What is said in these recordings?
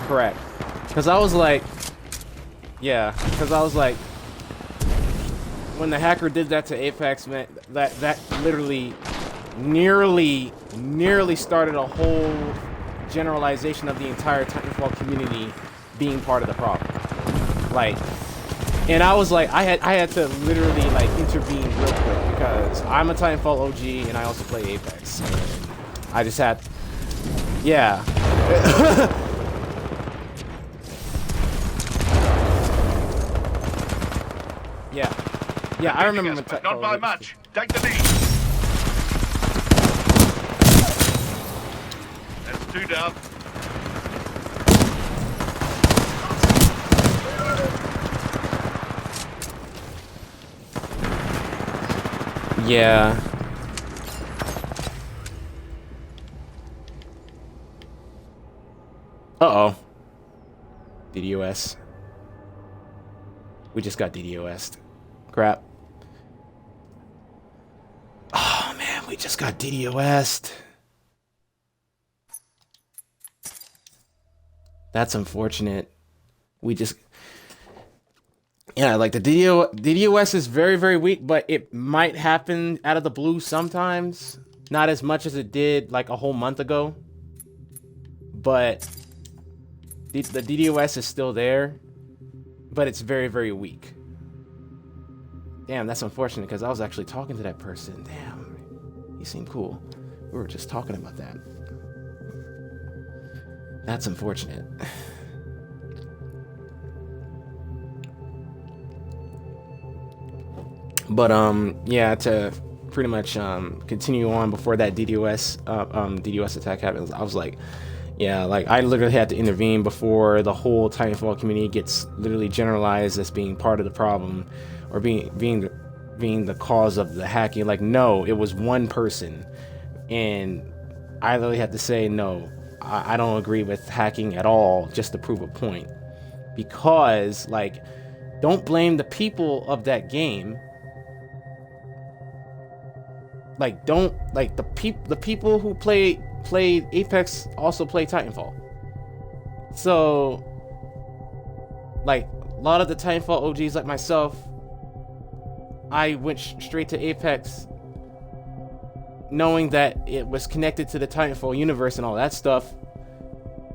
correct. Because I was like, yeah, because I was like, when the hacker did that to Apex, man, that literally nearly started a whole generalization of the entire TitanFall community being part of the problem. Like, and I was like, I had to literally like intervene real quick because I'm a TitanFall OG and I also play Apex. And I just had, yeah. Yeah, I remember when TitanFall. Not by much. Take the lead. That's 2 down. Yeah. Uh-oh. DDOS. We just got DDOS'd. Crap. Oh, man, we just got DDOS'd. That's unfortunate. We just... Yeah, like the DDoS is very, very weak, but it might happen out of the blue sometimes. Not as much as it did like a whole month ago. But the DDoS is still there, but it's very, very weak. Damn, that's unfortunate because I was actually talking to that person. Damn, he seemed cool. We were just talking about that. That's unfortunate. But yeah, to pretty much continue on before that DDoS attack happens, I was like, yeah, like I literally had to intervene before the whole TitanFall community gets literally generalized as being part of the problem or being the cause of the hacking. Like, no, it was one person, and I literally had to say no. I don't agree with hacking at all, just to prove a point, because like, don't blame the people of that game. Like, don't, like, the people who played Apex also play Titanfall. So, like, a lot of the Titanfall OGs like myself, I went straight to Apex knowing that it was connected to the Titanfall universe and all that stuff,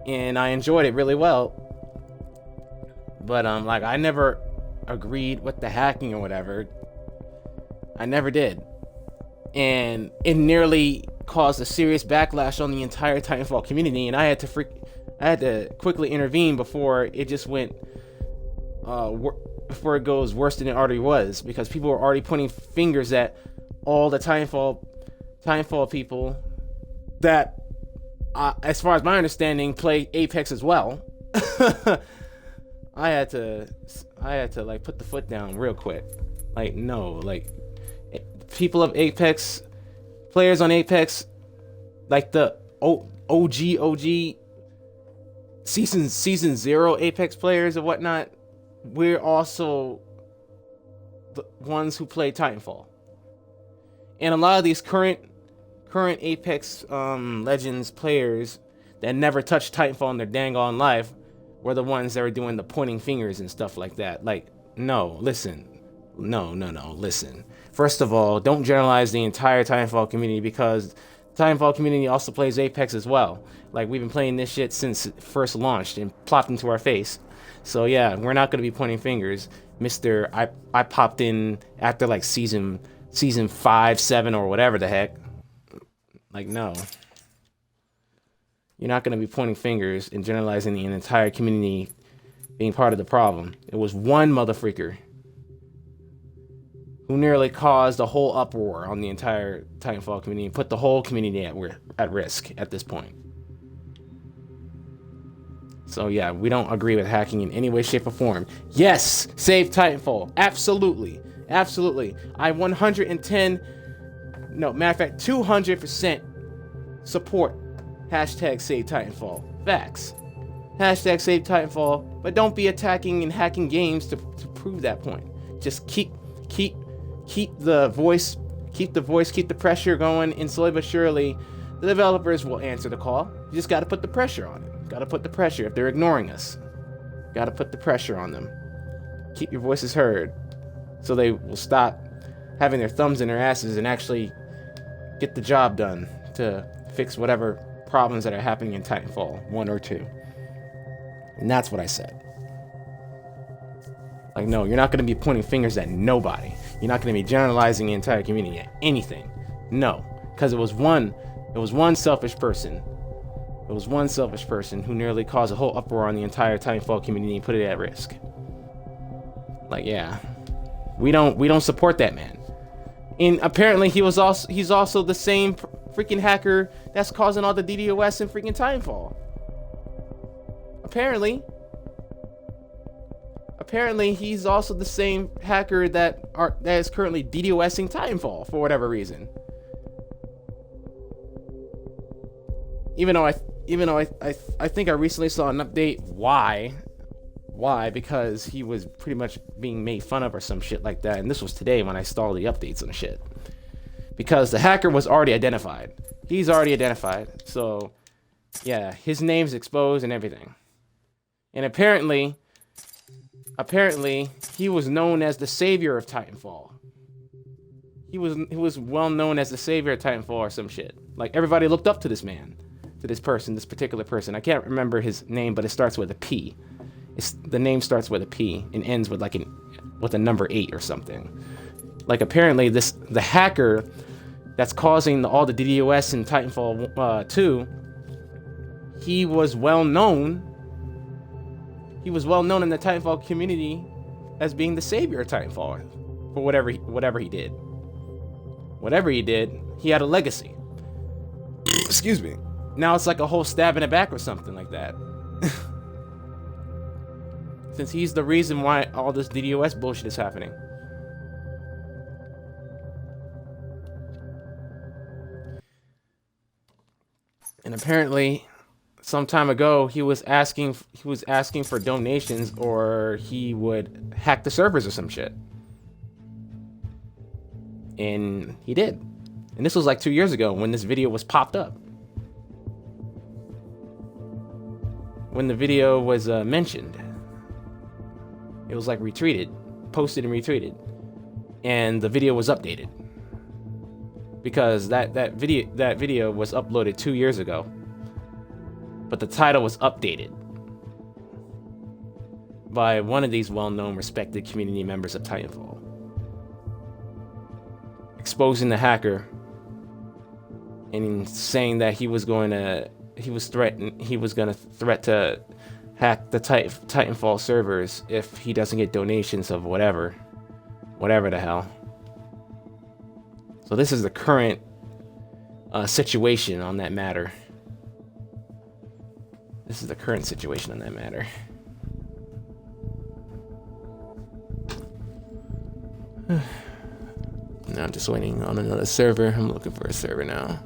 and I enjoyed it really well. But like, I never agreed with the hacking or whatever. I never did. And it nearly caused a serious backlash on the entire Titanfall community, and I had to quickly intervene before it just went before it goes worse than it already was, because people were already pointing fingers at all the Titanfall people that, as far as my understanding, play Apex as well. I had to like put the foot down real quick. Like, no, like, people of Apex, players on Apex, like the OG season 0 Apex players and whatnot, we're also the ones who play Titanfall. And a lot of these current Apex Legends players that never touched Titanfall in their dang on life were the ones that were doing the pointing fingers and stuff like that. Like, no, listen. No, listen. First of all, don't generalize the entire Titanfall community, because the Titanfall community also plays Apex as well. Like, we've been playing this shit since it first launched and plopped into our face. So yeah, we're not going to be pointing fingers. I popped in after like season 5, 7, or whatever the heck. Like, no. You're not going to be pointing fingers and generalizing the entire community being part of the problem. It was one motherfreaker who nearly caused a whole uproar on the entire Titanfall community and put the whole community at risk at this point. So yeah, we don't agree with hacking in any way, shape, or form. Yes, save Titanfall. Absolutely. Absolutely. I 110, no, matter of fact, 200% support hashtag save Titanfall. Facts. Hashtag save Titanfall, but don't be attacking and hacking games to prove that point. Just keep the voice, keep the pressure going, and slowly but surely, the developers will answer the call. You just got to put the pressure on it. Gotta put the pressure. If they're ignoring us, gotta put the pressure on them. Keep your voices heard so they will stop having their thumbs in their asses and actually get the job done to fix whatever problems that are happening in Titanfall 1 or 2. And that's what I said. Like, no, you're not going to be pointing fingers at nobody. You're not going to be generalizing the entire community at anything. No, because it was one selfish person. It was one selfish person who nearly caused a whole uproar on the entire Titanfall community and put it at risk. Like, yeah, we don't support that man. And apparently he's also the same freaking hacker that's causing all the DDOS in freaking Titanfall. Apparently he's also the same hacker that is currently DDoSing Titanfall for whatever reason. Even though I think I recently saw an update. Why? Because he was pretty much being made fun of or some shit like that. And this was today when I saw the updates and shit. Because the hacker was already identified. He's already identified. So, yeah, his name's exposed and everything. And apparently he was known as the savior of Titanfall. He was well known as the savior of Titanfall or some shit. Like, everybody looked up to this man, to this particular person. I can't remember his name, but it starts with a P. The name starts with a P and ends with with a number 8 or something. Like, apparently the hacker that's causing all the DDoS in Titanfall 2, he was well known. He was well known in the Titanfall community as being the savior of Titanfall for whatever he did. Whatever he did, he had a legacy. Excuse me. Now it's like a whole stab in the back or something like that. Since he's the reason why all this DDoS bullshit is happening. And apparently, some time ago, he was asking for donations, or he would hack the servers or some shit. And he did. And this was like 2 years ago when this video was popped up. When the video was mentioned. It was like posted and retweeted. And the video was updated. Because that video was uploaded 2 years ago. But the title was updated by one of these well-known, respected community members of Titanfall, exposing the hacker and saying that he was going to threat to hack the Titanfall servers if he doesn't get donations of whatever the hell. So this is the current situation on that matter. This is the current situation on that matter. Now I'm just waiting on another server. I'm looking for a server now.